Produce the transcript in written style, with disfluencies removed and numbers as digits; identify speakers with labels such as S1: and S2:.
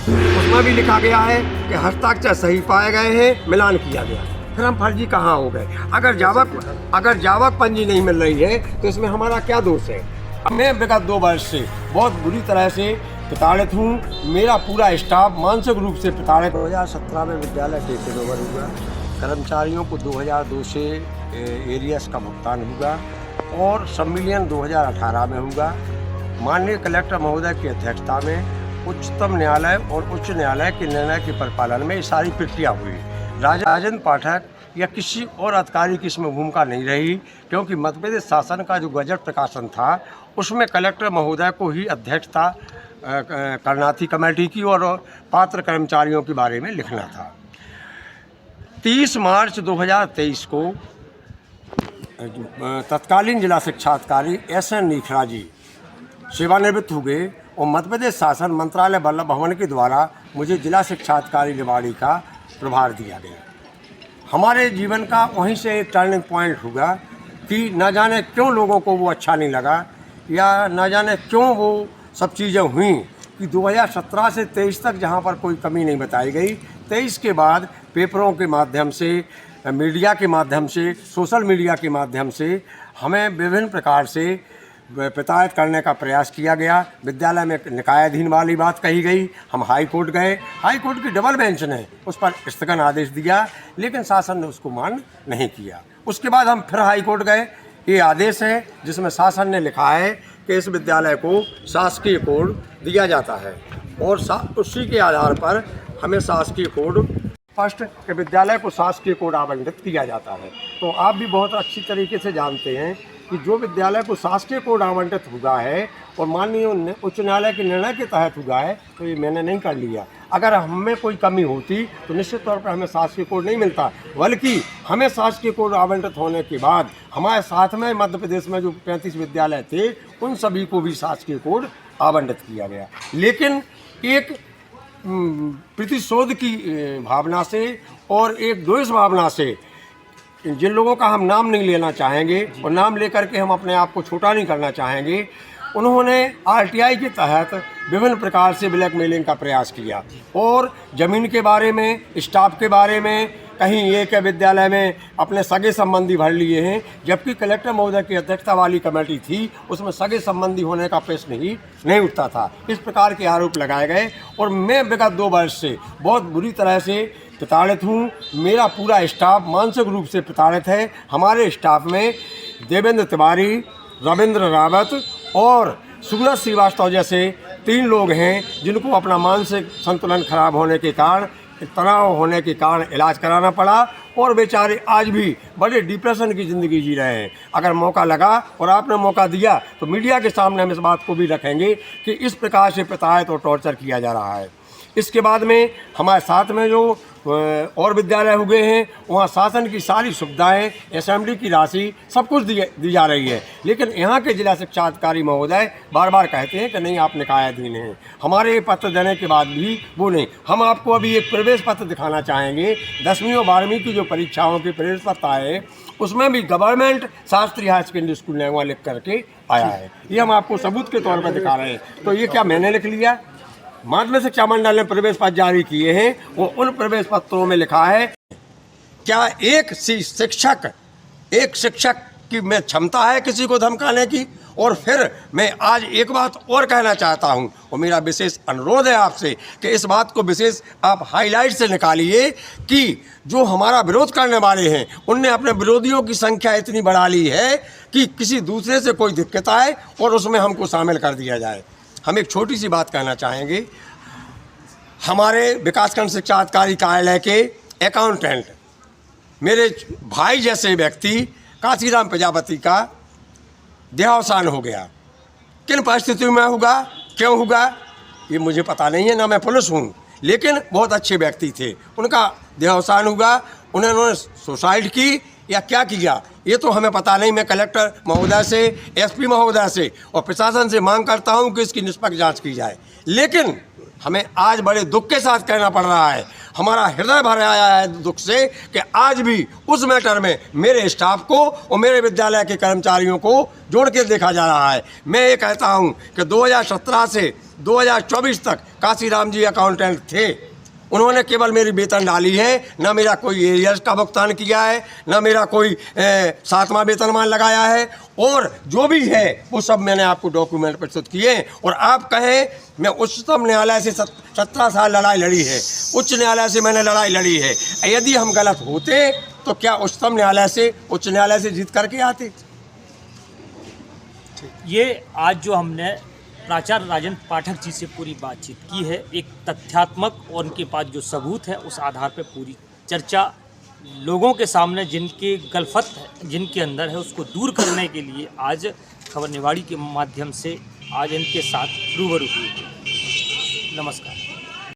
S1: उसमें भी लिखा गया है कि हस्ताक्षर सही पाए गए हैं, मिलान किया गया। फिर हम फर्जी कहाँ हो गए? अगर जावक पंजी नहीं मिल रही है तो इसमें हमारा क्या दोष है? मैं विगत 2 वर्ष से बहुत बुरी तरह से प्रताड़ित हूँ। मेरा पूरा स्टाफ मानसिक रूप से प्रताड़ित। 2017 में विद्यालय टेक ओवर हुआ। कर्मचारियों को 2002 से एरियस का भुगतान हुआ और सम्मेलन 2018 में हुआ। माननीय कलेक्टर महोदय की अध्यक्षता में उच्चतम न्यायालय और उच्च न्यायालय के निर्णय के परिपालन में ये सारी प्रक्रिया हुई। राजेंद्र पाठक या किसी और अधिकारी की इसमें भूमिका नहीं रही, क्योंकि मध्य प्रदेश शासन का जो गजट प्रकाशन था उसमें कलेक्टर महोदय को ही अध्यक्षता करना थी कमेटी की और पात्र कर्मचारियों के बारे में लिखना था। 30 मार्च 2023 को तत्कालीन जिला शिक्षा अधिकारी SN नीखरा जी सेवानिवृत्त हो गए और मध्य प्रदेश शासन मंत्रालय वल्लभ भवन के द्वारा मुझे जिला शिक्षा अधिकारी निवाड़ी का प्रभार दिया गया। हमारे जीवन का वहीं से एक टर्निंग पॉइंट हुआ कि न जाने क्यों लोगों को वो अच्छा नहीं लगा या न जाने क्यों वो सब चीज़ें हुई कि 2017 से 23 तक जहाँ पर कोई कमी नहीं बताई गई, 23 के बाद पेपरों के माध्यम से, मीडिया के माध्यम से, सोशल मीडिया के माध्यम से हमें विभिन्न प्रकार से प्रताड़ित करने का प्रयास किया गया। विद्यालय में निकायाधीन वाली बात कही गई। हम हाई कोर्ट गए, हाई कोर्ट की डबल बेंच ने उस पर स्थगन आदेश दिया, लेकिन शासन ने उसको मान्य नहीं किया। उसके बाद हम फिर हाई कोर्ट गए। ये आदेश है जिसमें शासन ने लिखा है कि इस विद्यालय को शासकीय कोड दिया जाता है और उसी के आधार पर हमें शासकीय कोड फर्स्ट के विद्यालय को शासकीय कोड आवंटित किया जाता है। तो आप भी बहुत अच्छी तरीके से जानते हैं कि जो विद्यालय को शासकीय कोड आवंटित हुआ है और माननीय उच्च न्यायालय के निर्णय के तहत हुआ है, तो ये मैंने नहीं कर लिया। अगर हमें कोई कमी होती तो निश्चित तौर पर हमें शासकीय कोड नहीं मिलता, बल्कि हमें शासकीय कोड आवंटित होने के बाद हमारे साथ में मध्य प्रदेश में जो 35 विद्यालय थे उन सभी को भी शासकीय कोड आवंटित किया गया। लेकिन एक प्रतिशोध की भावना से और एक द्वेष भावना से, जिन लोगों का हम नाम नहीं लेना चाहेंगे और नाम लेकर के हम अपने आप को छोटा नहीं करना चाहेंगे, उन्होंने RTI के तहत विभिन्न प्रकार से ब्लैकमेलिंग का प्रयास किया और ज़मीन के बारे में, स्टाफ के बारे में, कहीं एक विद्यालय में अपने सगे संबंधी भर लिए हैं, जबकि कलेक्टर महोदय की अध्यक्षता वाली कमेटी थी, उसमें सगे संबंधी होने का प्रश्न ही नहीं उठता था। इस प्रकार के आरोप लगाए गए और मैं विगत 2 वर्ष से बहुत बुरी तरह से प्रताड़ित हूँ। मेरा पूरा स्टाफ मानसिक रूप से प्रताड़ित है। हमारे स्टाफ में देवेंद्र तिवारी, रविंद्र रावत और सुब्रत श्रीवास्तव जैसे 3 लोग हैं जिनको अपना मानसिक संतुलन खराब होने के कारण, तनाव होने के कारण इलाज कराना पड़ा और बेचारे आज भी बड़े डिप्रेशन की ज़िंदगी जी रहे हैं। अगर मौका लगा और आपने मौका दिया तो मीडिया के सामने हम इस बात को भी रखेंगे कि इस प्रकार से प्रताड़ित और टॉर्चर किया जा रहा है। इसके बाद में हमारे साथ में जो और विद्यालय हुए हैं वहाँ शासन की सारी सुविधाएं, असेंबली की राशि सब कुछ दी जा रही है, लेकिन यहाँ के जिला शिक्षा अधिकारी महोदय बार बार कहते हैं कि नहीं आप निकायाधीन हैं। हमारे पत्र देने के बाद भी वो नहीं। हम आपको अभी एक प्रवेश पत्र दिखाना चाहेंगे। 10वीं और 12वीं की जो परीक्षाओं के प्रवेश पत्र आए उसमें भी government Shastri high secondary school ने वहाँ लिख करके आया है। ये हम आपको सबूत के तौर पर दिखा रहे हैं। तो ये क्या मैंने लिख लिया? माध्यमिक शिक्षा मंडल ने प्रवेश पत्र जारी किए हैं, वो उन प्रवेश पत्रों में लिखा है। क्या एक शिक्षक की में क्षमता है किसी को धमकाने की? और फिर मैं आज एक बात और कहना चाहता हूं और मेरा विशेष अनुरोध है आपसे कि इस बात को विशेष आप हाईलाइट से निकालिए कि जो हमारा विरोध करने वाले हैं उनने अपने विरोधियों की संख्या इतनी बढ़ा ली है कि किसी दूसरे से कोई दिक्कत आए और उसमें हमको शामिल कर दिया जाए। हम एक छोटी सी बात कहना चाहेंगे। हमारे विकासखंड शिक्षा अधिकारी कार्यालय के अकाउंटेंट, मेरे भाई जैसे व्यक्ति काशीराम प्रजापति का देहावसान हो गया। किन परिस्थितियों में होगा, क्यों होगा, ये मुझे पता नहीं है, ना मैं पुलिस हूँ, लेकिन बहुत अच्छे व्यक्ति थे। उनका देहावसान हुआ, उन्होंने सुसाइड की या क्या किया ये तो हमें पता नहीं। मैं कलेक्टर महोदय से, SP महोदय से और प्रशासन से मांग करता हूं कि इसकी निष्पक्ष जांच की जाए। लेकिन हमें आज बड़े दुख के साथ कहना पड़ रहा है, हमारा हृदय भर आया है दुख से कि आज भी उस मैटर में मेरे स्टाफ को और मेरे विद्यालय के कर्मचारियों को जोड़ के देखा जा रहा है। मैं ये कहता हूं कि 2017 से 2024 तक काशीराम जी अकाउंटेंट थे। उन्होंने केवल मेरी वेतन डाली है, ना मेरा कोई एरियर्स का भुगतान किया है, ना मेरा कोई 7वां वेतनमान लगाया है, और जो भी है वो सब मैंने आपको डॉक्यूमेंट प्रस्तुत किए। और आप कहें मैं उच्चतम न्यायालय से 17 साल लड़ाई लड़ी है, उच्च न्यायालय से मैंने लड़ाई लड़ी है, यदि हम गलत होते तो क्या उच्चतम न्यायालय से उच्च न्यायालय से जीत करके आते?
S2: ये आज जो हमने प्राचार्य राजेंद्र पाठक जी से पूरी बातचीत की है, एक तथ्यात्मक और उनके पास जो सबूत है उस आधार पर पूरी चर्चा लोगों के सामने जिनके गलफत जिनके अंदर है उसको दूर करने के लिए आज खबर निवाड़ी के माध्यम से आज इनके साथ रूबरू हुई। नमस्कार।